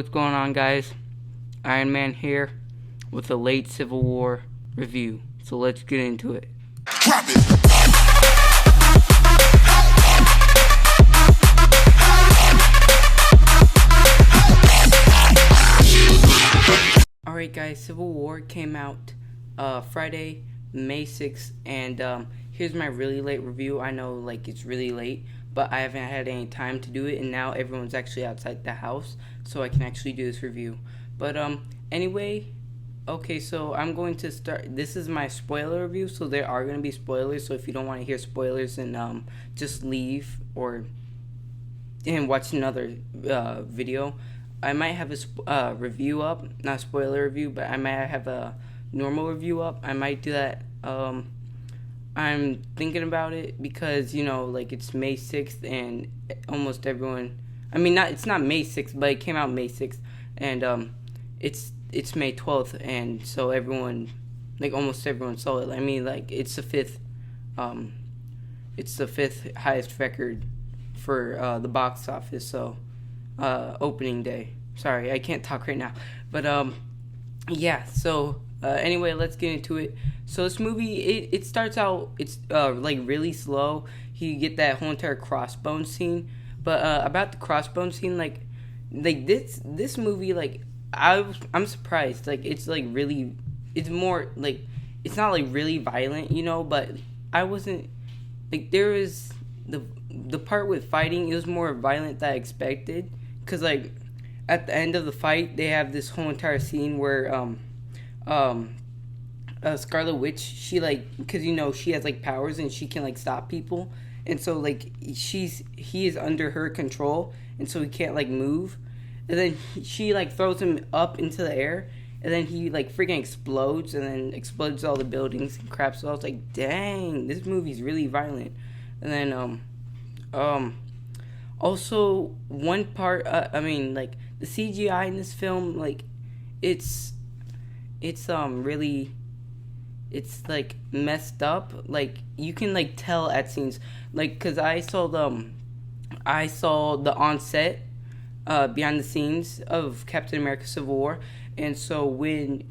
what's going on, guys? Iron Man here with a late Civil War review. So let's get into it. Drop it. Alright guys, Civil War came out Friday, May 6th, and here's my really late review. I know it's really late, but I haven't had any time to do it, and now everyone's actually outside the house, so I can actually do this review. But anyway, okay, so I'm going to start. This is my spoiler review, so there are going to be spoilers, so if you don't want to hear spoilers, then just leave and watch another video. I might have a review up, not a spoiler review, but I might have a normal review up. I might do that. I'm thinking about it because, it's May 6th and almost everyone, it's not May 6th, but it came out May 6th, and it's May 12th, and so everyone, almost everyone saw it. It's the fifth highest record for the box office, so opening day. Sorry, I can't talk right now, but yeah, so anyway, let's get into it. So this movie, it starts out, it's really slow. You get that whole entire crossbone scene, but about the crossbone scene, this movie, I'm surprised. It's really, it's more it's not really violent, but I wasn't there was the part with fighting. It was more violent than I expected, because at the end of the fight, they have this whole entire scene where Scarlet Witch, she because she has powers and she can stop people, and so he is under her control, and so he can't move, and then she throws him up into the air, and then he freaking explodes, and then explodes all the buildings and crap. So I was like, dang, this movie's really violent. And then also one part, the CGI in this film, it's really, it's messed up. You can tell at scenes, because I saw the on-set behind the scenes of Captain America Civil War, and so when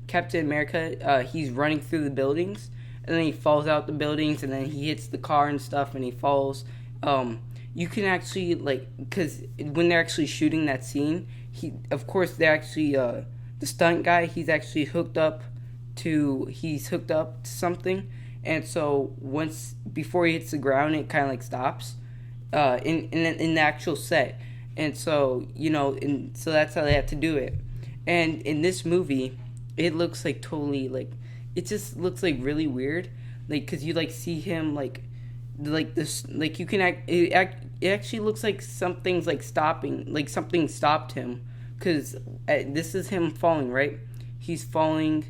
Captain America, he's running through the buildings, and then he falls out the buildings, and then he hits the car and stuff, and he falls. You can actually, because when they're actually shooting that scene, they're actually, the stunt guy, he's hooked up to something, and so before he hits the ground, it kind of stops, in the actual set, and so, so that's how they had to do it. And in this movie, it looks totally, it just looks really weird, because you see him this, you can it actually looks like something's stopping, something stopped him, because this is him falling, right? He's falling.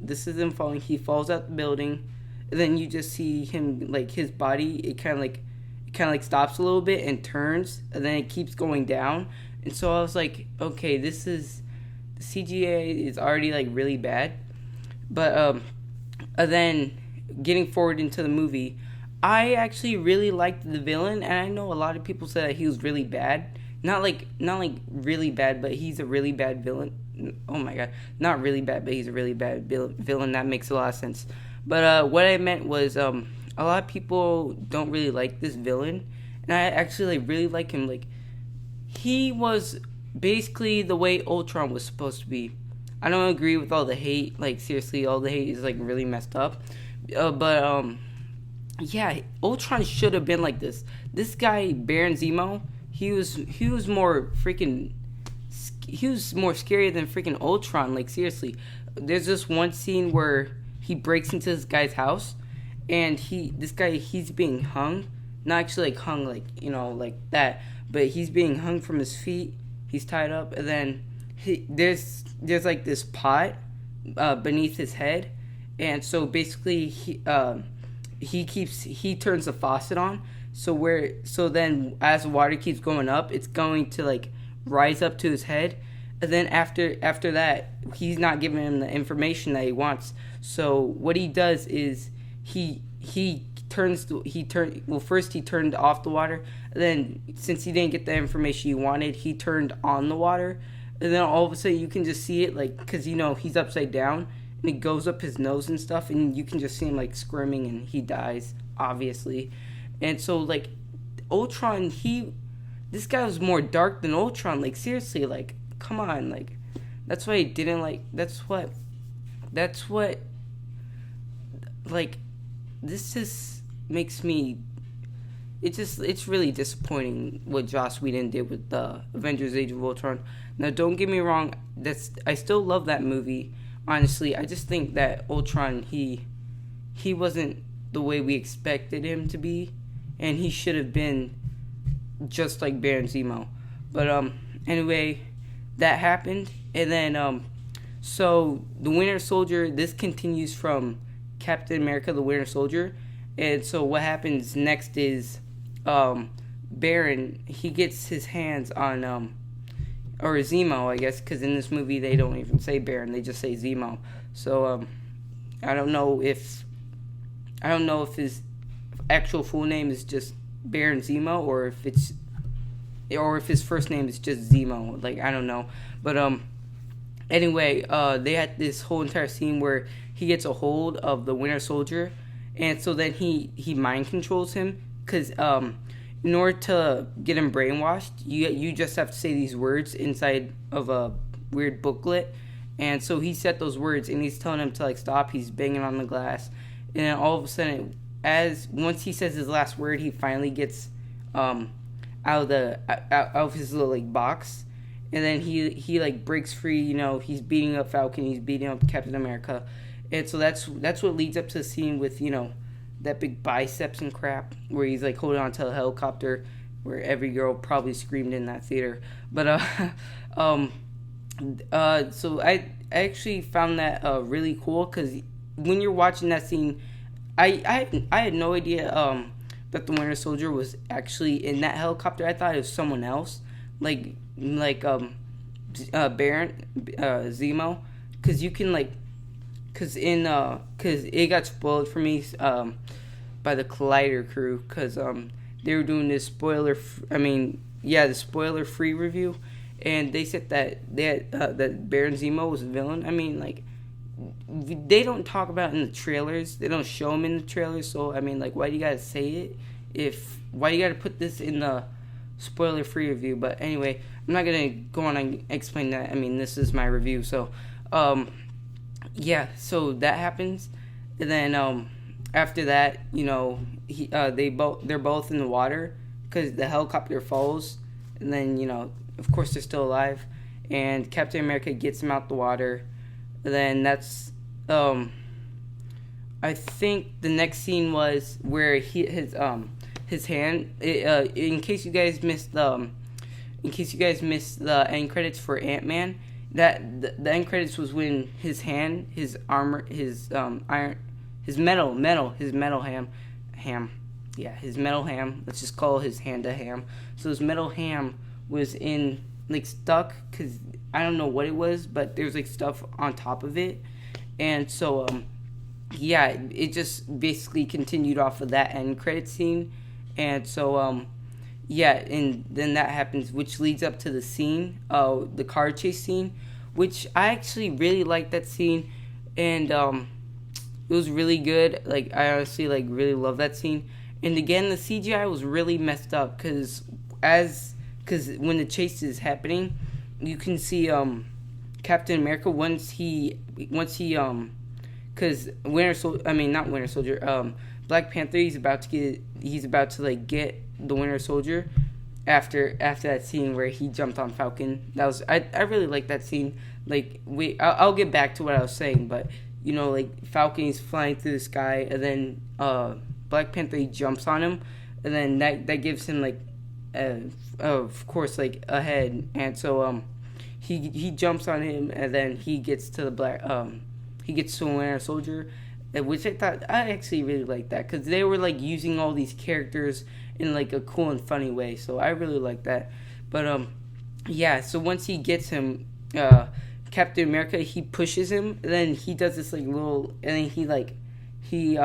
This is him falling. He falls out the building, and then you just see him, his body, it kind of stops a little bit and turns, and then it keeps going down. And so I was like, okay, the CGI is already really bad. But then getting forward into the movie, I actually really liked the villain, and I know a lot of people said that he was really bad. Not really bad, but he's a really bad villain. Oh my god, not really bad, but he's a really bad villain. That makes a lot of sense. But what I meant was, a lot of people don't really like this villain, and I actually really like him. He was basically the way Ultron was supposed to be. I don't agree with all the hate. Seriously, all the hate is really messed up. But yeah, Ultron should have been like this. This guy Baron Zemo, he was more freaking. He was more scary than freaking Ultron. Seriously, there's this one scene where he breaks into this guy's house, and he's being hung. Not actually hung like that, but he's being hung from his feet. He's tied up, and then there's this pot beneath his head, and so basically he turns the faucet on, so then as the water keeps going up, it's going to rise up to his head, and then after that, he's not giving him the information that he wants. So what he does is he first he turned off the water, and then since he didn't get the information he wanted, he turned on the water, and then all of a sudden you can just see it, like, because he's upside down, and it goes up his nose and stuff, and you can just see him like squirming, and he dies obviously. And so like Ultron, this guy was more dark than Ultron. Like, seriously, like, come on, like, that's why I didn't like. That's what, like, this just makes me. It's really disappointing what Joss Whedon did with the Avengers: Age of Ultron. Now, don't get me wrong. I still love that movie. Honestly, I just think that Ultron, he wasn't the way we expected him to be, and he should have been just like Baron Zemo. But anyway, that happened, and then so the Winter Soldier. This continues from Captain America: The Winter Soldier, and so what happens next is Baron, he gets his hands on or Zemo, I guess, because in this movie they don't even say Baron, they just say Zemo. So I don't know if his actual full name is just Baron Zemo, or if his first name is just Zemo. Like, I don't know. But anyway, they had this whole entire scene where he gets a hold of the Winter Soldier, and so then he mind controls him, because in order to get him brainwashed, you just have to say these words inside of a weird booklet. And so he said those words, and he's telling him to like stop. He's banging on the glass, and then all of a sudden, once he says his last word, he finally gets out of his little like box, and then he like breaks free. He's beating up Falcon, he's beating up Captain America, and so that's what leads up to the scene with that big biceps and crap, where he's like holding on to a helicopter, where every girl probably screamed in that theater. But so I actually found that really cool, because when you're watching that scene, I had no idea that the Winter Soldier was actually in that helicopter. I thought it was someone else, like Baron Zemo, because you can because it got spoiled for me by the Collider crew, because they were doing this the spoiler free review, and they said that that Baron Zemo was a villain. I mean, like, they don't talk about it in the trailers. They don't show him in the trailers. So I mean, like, why do you gotta say it? Why do you gotta put this in the spoiler free review? But anyway, I'm not gonna go on and explain that. I mean, this is my review. So yeah, so that happens, and then after that, they're both in the water, because the helicopter falls, and then of course they're still alive, and Captain America gets him out the water. And then that's I think the next scene was where his hand. In case you guys missed the end credits for Ant-Man, that the end credits was when his hand, his armor, his metal ham. Let's just call his hand a ham. So his metal ham was in stuck, because I don't know what it was, but there was stuff on top of it, and so yeah, it just basically continued off of that end credit scene, and so yeah, and then that happens, which leads up to the scene, the car chase scene, which I actually really liked that scene, and it was really good. Like, I honestly really love that scene, and again, the CGI was really messed up, because when the chase is happening, you can see Captain America once he because not Winter Soldier, Black Panther, he's about to get the Winter Soldier after that scene where he jumped on Falcon. That was I really like that scene. I'll get back to what I was saying, but Falcon is flying through the sky, and then Black Panther, he jumps on him, and then that gives him of course a head, and so he jumps on him, and then he gets to the Winter Soldier, which I actually really liked that, because they were using all these characters in a cool and funny way, so I really liked that. But yeah, so once he gets him, Captain America, he pushes him, and then he does this little, and then he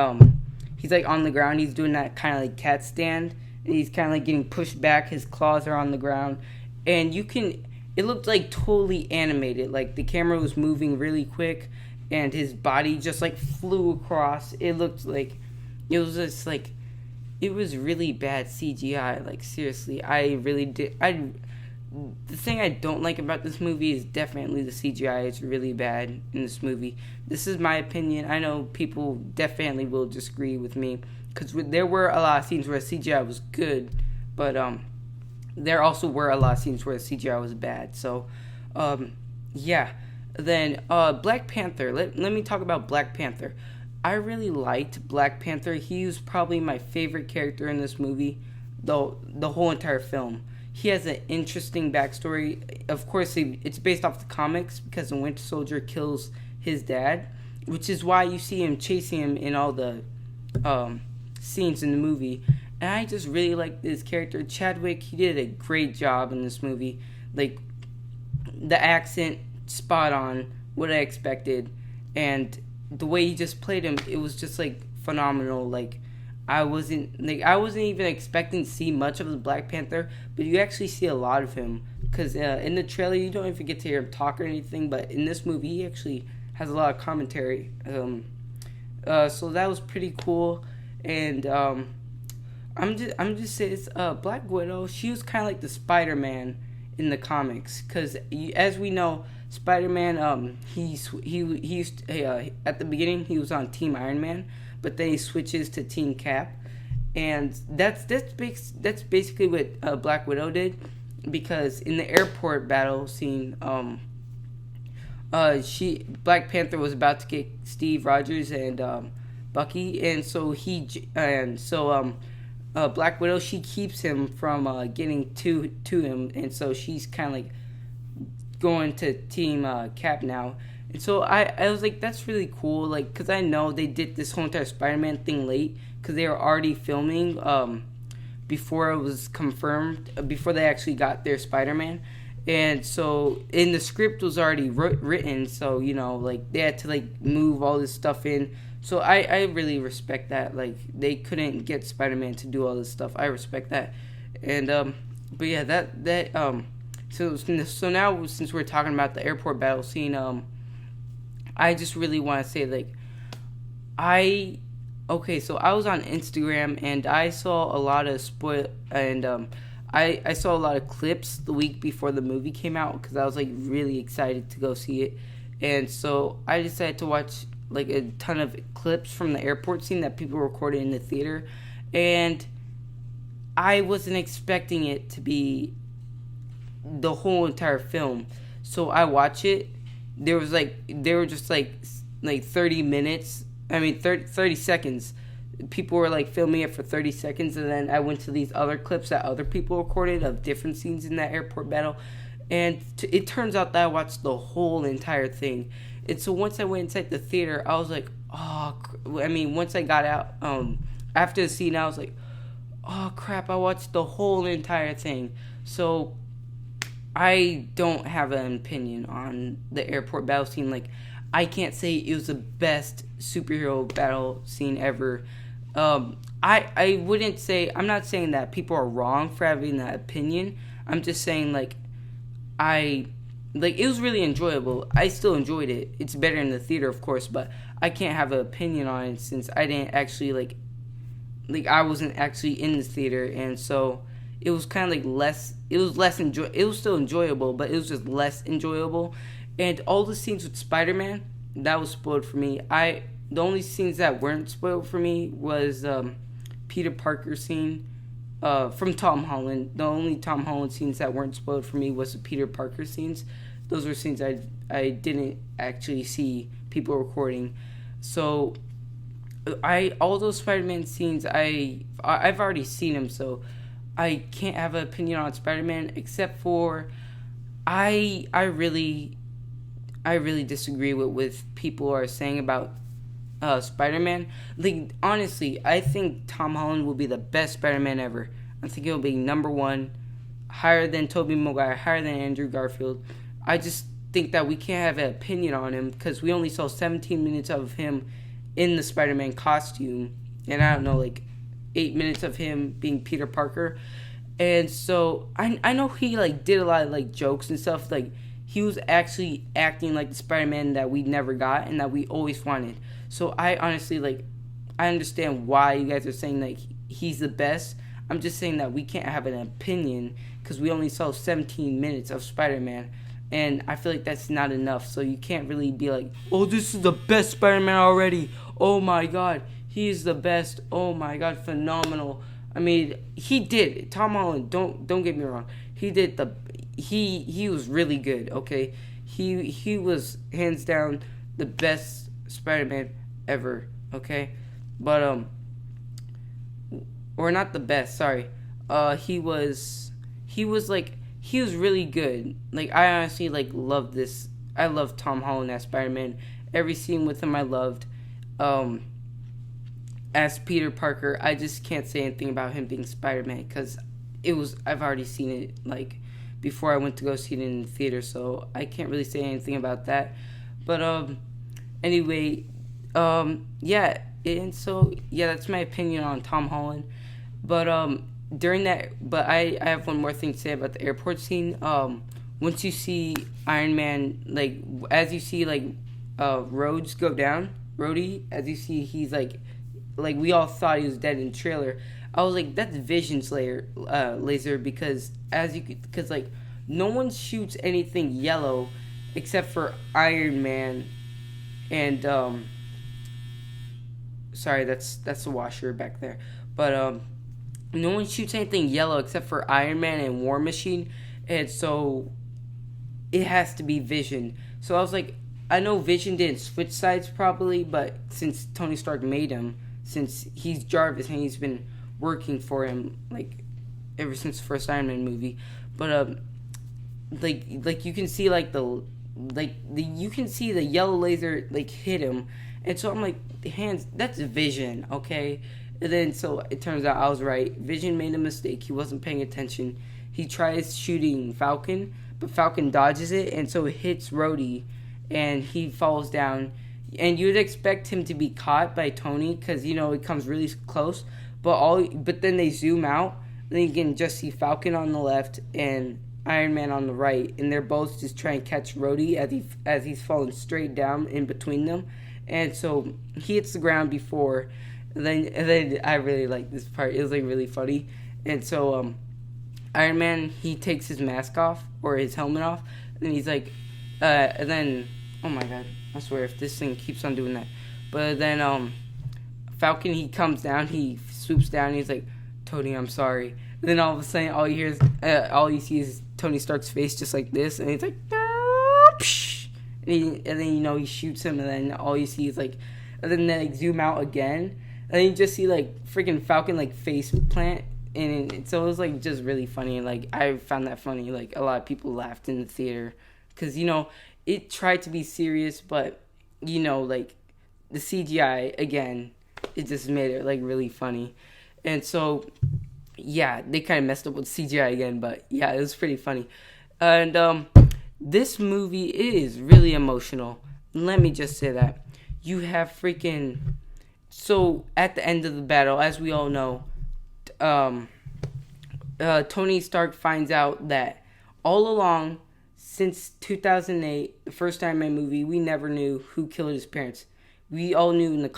he's like on the ground. He's doing that kind of like cat stand, and he's kind of like getting pushed back. His claws are on the ground, and you can. It looked like totally animated. Like the camera was moving really quick, and his body just like flew across. It looked like it was just like it was really bad CGI. Like seriously, I really did. The thing I don't like about this movie is definitely the CGI. It's really bad in this movie. This is my opinion. I know people definitely will disagree with me because there were a lot of scenes where CGI was good, but there also were a lot of scenes where the CGI was bad. So, yeah. Then Black Panther. Let me talk about Black Panther. I really liked Black Panther. He was probably my favorite character in this movie, though the whole entire film. He has an interesting backstory. Of course, it's based off the comics because the Winter Soldier kills his dad, which is why you see him chasing him in all the scenes in the movie. And I just really like this character. Chadwick, he did a great job in this movie. Like, the accent, spot on, what I expected. And the way he just played him, it was just, like, phenomenal. Like, I wasn't even expecting to see much of the Black Panther, but you actually see a lot of him. Because in the trailer, you don't even get to hear him talk or anything, but in this movie, he actually has a lot of commentary. So that was pretty cool. And I'm just saying, Black Widow. She was kind of like the Spider-Man in the comics, because as we know, Spider-Man, he used to, at the beginning he was on Team Iron Man, but then he switches to Team Cap, and that's basically what Black Widow did, because in the airport battle scene, Black Panther was about to get Steve Rogers and Bucky, and so Black Widow, she keeps him from getting to him, and so she's kind of like going to Team Cap now. And so I was like, that's really cool, like, because I know they did this whole entire Spider-Man thing late, because they were already filming before it was confirmed, before they actually got their Spider-Man. And so, in the script was already written, so, you know, like, they had to, like, move all this stuff in. So I really respect that. Like, they couldn't get Spider-Man to do all this stuff. I respect that. And but yeah, so now, since we're talking about the airport battle scene, I just really want to say, like, so I was on Instagram and I saw a lot of I saw a lot of clips the week before the movie came out, because I was like really excited to go see it. And so I decided to watch like a ton of clips from the airport scene that people recorded in the theater, and I wasn't expecting it to be the whole entire film. So I watch it. There were just like 30 minutes. I mean 30 seconds. People were like filming it for 30 seconds, and then I went to these other clips that other people recorded of different scenes in that airport battle, and it turns out that I watched the whole entire thing. And so once I went inside the theater, I was like, once I got out, after the scene, I was like, oh crap, I watched the whole entire thing. So I don't have an opinion on the airport battle scene. Like, I can't say it was the best superhero battle scene ever. I wouldn't say, I'm not saying that people are wrong for having that opinion. I'm just saying, like, it was really enjoyable. I still enjoyed it. It's better in the theater, of course, but I can't have an opinion on it since I didn't actually, like I wasn't actually in the theater, and so it was kind of like it was still enjoyable, but it was just less enjoyable. And all the scenes with Spider-Man, that was spoiled for me. The only scenes that weren't spoiled for me was Peter Parker scene from Tom Holland. The only Tom Holland scenes that weren't spoiled for me was the Peter Parker scenes. Those were scenes I didn't actually see people recording. So all those Spider-Man scenes I've already seen them, so I can't have an opinion on Spider-Man, except for I really disagree with people who are saying about Spider-Man. Like, honestly, I think Tom Holland will be the best Spider-Man ever. I think he'll be number one, higher than Tobey Maguire, higher than Andrew Garfield. I just think that we can't have an opinion on him because we only saw 17 minutes of him in the Spider-Man costume, and I don't know, like 8 minutes of him being Peter Parker. And so I know he like did a lot of like jokes and stuff. Like he was actually acting like the Spider-Man that we never got and that we always wanted. So I honestly like I understand why you guys are saying like he's the best. I'm just saying that we can't have an opinion because we only saw 17 minutes of Spider-Man, and I feel like that's not enough. So you can't really be like, oh, this is the best Spider-Man already. Oh my God, he is the best. Oh my God, phenomenal. I mean, he did. Tom Holland. Don't get me wrong. He did the. He was really good. Okay, he was hands down the best Spider-Man ever. Okay, but or not the best. Sorry. He was like he was really good. Like I honestly like loved this. I loved Tom Holland as Spider-Man. Every scene with him I loved. Um, as Peter Parker, I just can't say anything about him being Spider-Man because I've already seen it like before I went to go see it in the theater, so I can't really say anything about that. But anyway, yeah, and so yeah, that's my opinion on Tom Holland. But during that, but I have one more thing to say about the airport scene. Once you see Iron Man, like as you see like Rhodes go down, Rhodey, as you see he's like we all thought he was dead in the trailer. I was like, that's Vision's laser because because like no one shoots anything yellow except for Iron Man and sorry, that's the washer back there. But no one shoots anything yellow except for Iron Man and War Machine, and so it has to be Vision. So I was like, I know Vision didn't switch sides probably, but since Tony Stark made him, since he's Jarvis and he's been working for him like ever since the first Iron Man movie, but like you can see like you can see the yellow laser like hit him, and so I'm like, hands, that's Vision, okay. And then so it turns out I was right. Vision made a mistake. He wasn't paying attention. He tries shooting Falcon, but Falcon dodges it, and so it hits Rhodey, and he falls down. And you'd expect him to be caught by Tony because you know it comes really close. But then they zoom out, and then you can just see Falcon on the left and Iron Man on the right, and they're both just trying to catch Rhodey as he's falling straight down in between them. And so he hits the ground before. And then I really like this part. It was like really funny. And so Iron Man, he takes his mask off or his helmet off, and he's like, and then oh my God, I swear if this thing keeps on doing that. But then Falcon, he comes down, he swoops down, and he's like, Tony, I'm sorry. And then all of a sudden, all you see is Tony Stark's face just like this, and he's like, psh! And then you know he shoots him, and then all you see is like, and then they like, zoom out again. And then you just see like freaking Falcon like face plant, and so it was like just really funny. And like I found that funny. Like a lot of people laughed in the theater because you know it tried to be serious, but you know like the CGI again, it just made it like really funny. And so yeah, they kind of messed up with CGI again, but yeah, it was pretty funny. And this movie is really emotional. Let me just say that you have freaking. So, at the end of the battle, as we all know, Tony Stark finds out that all along, since 2008, the first Iron Man movie, we never knew who killed his parents. We all knew in the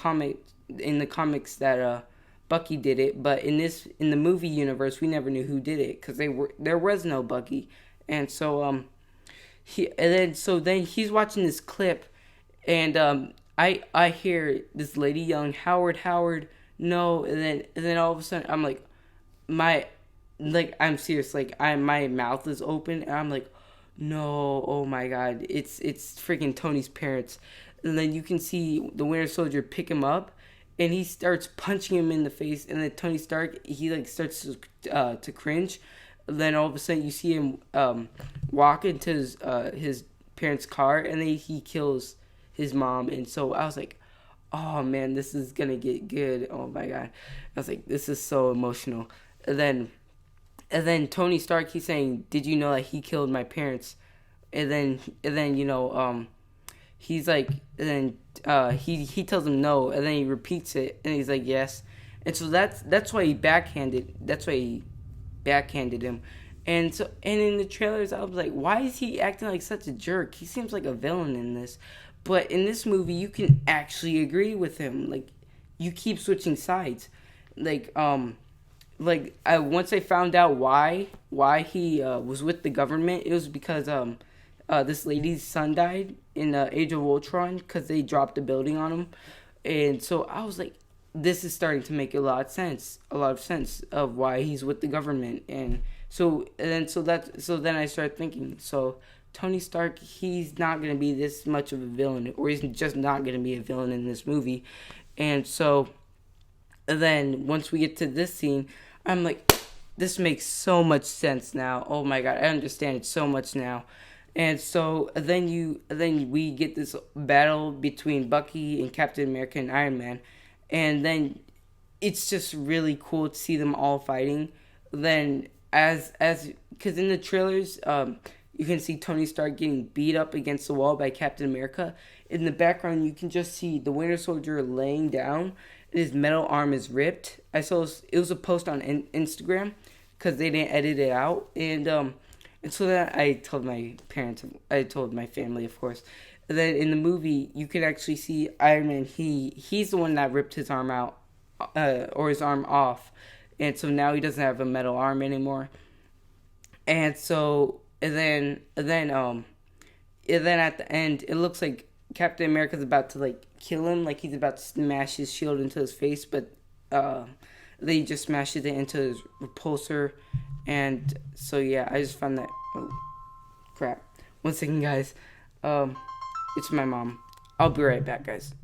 comics that Bucky did it, but in the movie universe, we never knew who did it because there was no Bucky, and so then he's watching this clip, and I hear this lady yelling, Howard, no, and then all of a sudden I'm like, I'm serious, like my mouth is open, and I'm like, no, oh my God, it's freaking Tony's parents, and then you can see the Winter Soldier pick him up, and he starts punching him in the face, and then Tony Stark, he like starts to cringe, and then all of a sudden you see him walk into his parents' car, and then he kills his mom. And so I was like, oh man, this is gonna get good. Oh my God, I was like, this is so emotional. And then Tony Stark, he's saying, did you know that he killed my parents? And then you know he's like, and then he tells him no, and then he repeats it, and he's like, yes. and so that's why he backhanded. That's why he backhanded him. And in the trailers, I was like, why is he acting like such a jerk? He seems like a villain in this. But in this movie, you can actually agree with him. Like, you keep switching sides. Like, I once I found out why he was with the government, it was because this lady's son died in Age of Ultron because they dropped a building on him, and so I was like, this is starting to make a lot of sense of why he's with the government, so then I started thinking, so Tony Stark, he's not gonna be this much of a villain, or he's just not gonna be a villain in this movie, and so then once we get to this scene, I'm like, this makes so much sense now. Oh my god, I understand it so much now. And so then we get this battle between Bucky and Captain America and Iron Man, and then it's just really cool to see them all fighting. Then as because in the trailers, you can see Tony Stark getting beat up against the wall by Captain America. In the background, you can just see the Winter Soldier laying down. His metal arm is ripped. I saw it was a post on Instagram because they didn't edit it out, and so then I told my parents, I told my family, of course. And then in the movie, you can actually see Iron Man. He's the one that ripped his arm out, or his arm off, and so now he doesn't have a metal arm anymore. And so and then at the end, it looks like Captain America's about to like kill him, like he's about to smash his shield into his face, but they just smashes it into his repulsor, and so yeah, I just found that. Oh, crap! 1 second, guys. It's my mom. I'll be right back, guys.